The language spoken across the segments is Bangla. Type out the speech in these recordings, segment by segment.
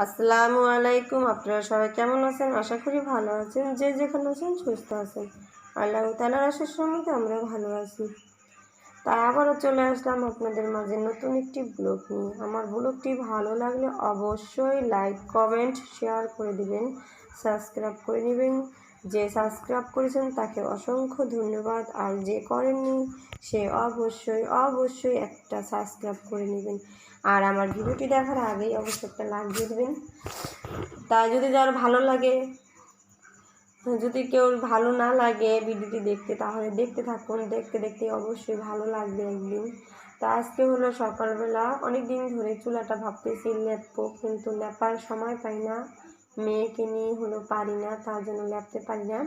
আসসালামু আলাইকুম। আপনারা সবাই কেমন আছেন? আশা করি ভালো আছেন। যে যেখানে আছেন সুস্থ আছেন। আল্লাহ তাআলার আশীর্বাদ রহমতে আমরা ভালো আছি। তা আবারও চলে আসলাম আপনাদের মাঝে নতুন একটি ব্লগ নিয়ে। আমার ব্লগটি ভালো লাগলে অবশ্যই লাইক, কমেন্ট, শেয়ার করে দিবেন, সাবস্ক্রাইব করে নেবেন। যে সাবস্ক্রাইব করেছেন তাকে অসংখ্য ধন্যবাদ, আর যে করেননি সে অবশ্যই একটা সাবস্ক্রাইব করে নেবেন। আর আমার ভিডিওটি দেখার আগেই অবশ্যই একটা লাইক দিয়ে দেবেন। তাই যদি যার ভালো লাগে, যদি কেউ ভালো না লাগে ভিডিওটি দেখতে, তাহলে দেখতে থাকুন। দেখতে দেখতে অবশ্যই ভালো লাগবে একদিন। তা আজকে হলো সকালবেলা, অনেক দিন ধরে চুলাটা ভাবতেছি লেপবো, কিন্তু লেপার সময় পাই না, মেয়েকে নিয়ে হলো পারি না, তার জন্য লেপতে পারি না।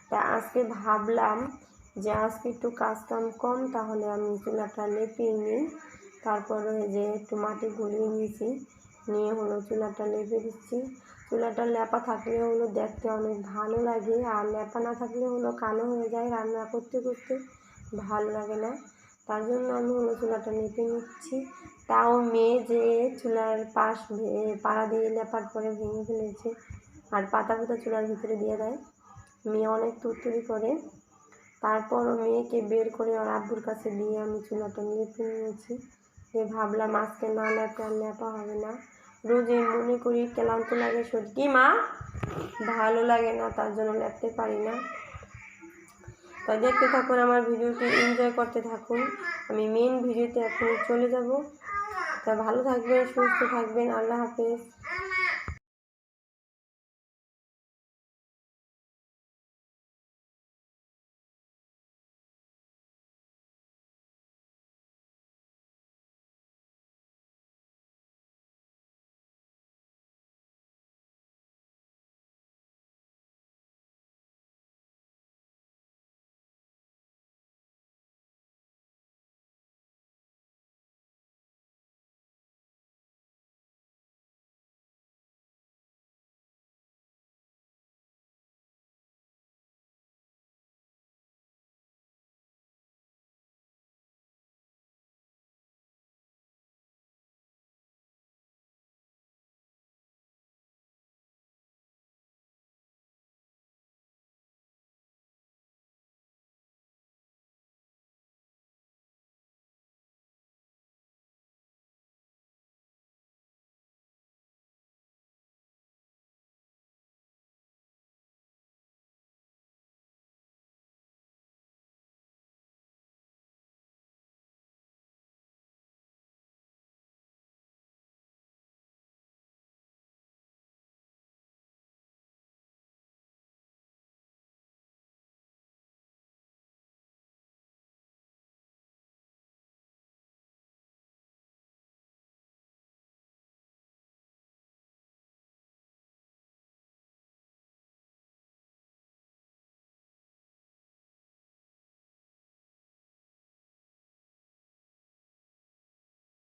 তা আজকে ভাবলাম যে আজকে একটু কাজ কাম কম, তাহলে আমি চুলাটা লেপিয়ে নিই। তারপরে যে একটু মাটি গুলিয়ে নিয়েছি, নিয়ে হলো চুলাটা লেপে দিচ্ছি। চুলাটা লেপা থাকলে হলো দেখতে অনেক ভালো লাগে, আর লেপা না থাকলে হলো কালো হয়ে যায়, রান্না করতে করতে ভালো লাগে না। তার জন্য আমি হলো চুলাটা লেপে নিচ্ছি। তাও মেয়ে যে চুলার পাশ পাড়া দিয়ে লেপার পরে ভেঙে ফেলেছে, আর পাতা চুলার ভিতরে দিয়ে দেয়। মেয়ে অনেক তুড়তুড়ি করে। তারপরও মেয়েকে বের করে ওর আব্বুর কাছে দিয়ে আমি চুলাটা লেপে নিয়েছি। ভাবলাম আজকে না লেপে আর লেপা হবে না। রোজই মনে করি ক্লান্ত লাগে, সত্যি মা ভালো লাগে না, তার জন্য লেপতে পারি না। তাই দেখতে থাকুন, আমার ভিডিওটি এনজয় করতে থাকুন। আমি মেন ভিডিওতে এখন চলে যাব। তা ভালো থাকবেন, সুস্থ থাকবেন। আল্লাহ হাফেজ।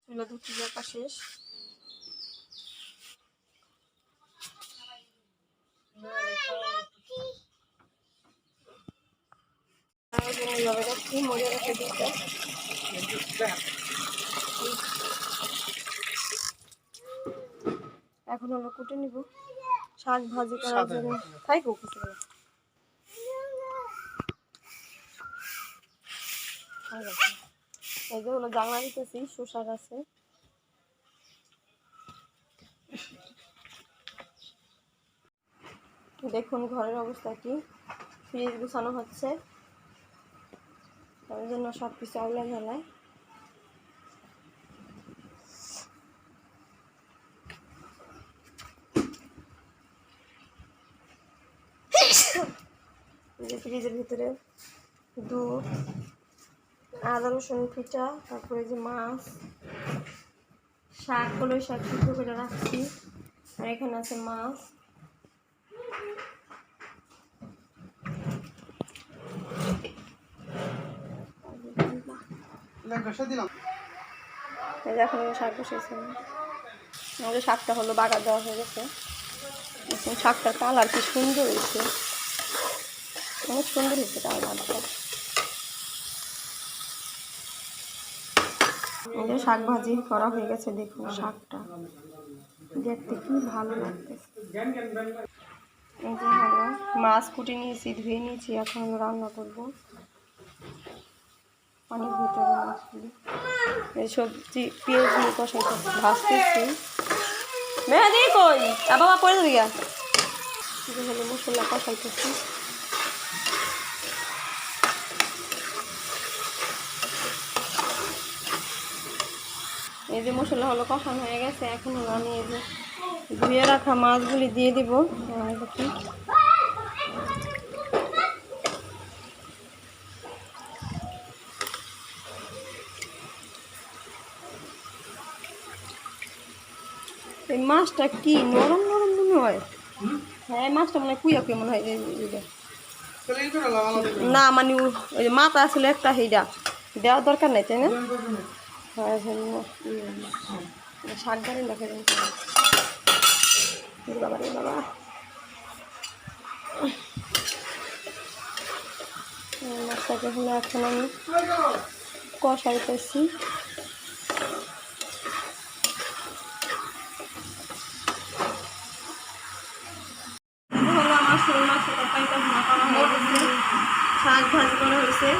চুলা ধুতে যাওয়া শেষ। এখন হলো কুটে নিব, শাক ভাজি করার জন্য। তাই হোক, এই যে হলো জানলা দিতেছি শসা গাছে। দেখুন ঘরের অবস্থা কি, ফ্রিজ গুছানো হচ্ছে, তার জন্য সব কিছু আউলা ঝালায়। ফ্রিজের ভিতরে দুধ, আদা রসুন পিঠা, তারপরে যে মাছ, শাক, কলই শাক সিদ্ধ করে রাখছি, আর এখানে আছে মাছ। এখন শাক বসেছে, আমাদের শাকটা হলো বাগার দেওয়া হয়ে গেছে। এখন শাকটার কালার কি সুন্দর হয়েছে, অনেক সুন্দর হয়েছে কালারটা। শাক ভাজি করা হয়ে গেছে, দেখুন শাকটা দেখতে কি ভালো লাগতেছে। এই যে হলো মাছ কুটে নিয়েছি, ধুয়ে নিয়েছি, এখন রান্না করবো। অনেক ভিতরে মাছগুলি এই সবজি পেঁয়াজ নিয়ে কষাইতেছি, ভাজতেছি। মেহেদি কই বাবা পড়ে যাবি গা। যে হলো মশলা কষাইতেছি। এই যে মশলা হলো কষানো হয়ে গেছে, এখন হলো আমি এই যে ধুয়ে রাখা মাছগুলি দিয়ে দিব। এই মাছটা কি নরম নরম মনে হয়। হ্যাঁ মাছটা মনে হয় কুইয়া কুইয়া মনে হয়। না মানে ওই যে মাথা আসলে একটা সেইটা দেওয়ার দরকার নাই, তাই না? হ্যাঁ শাক গাড়ি লেখা বাবা রে বাবা। মাছটাকে হলো এখন আমি কষাইতেছি। হলো আমার শোল মাছের তরকারিটা ভুনা করা হয়ে গেছে, শাক ভাজি করা হয়েছে।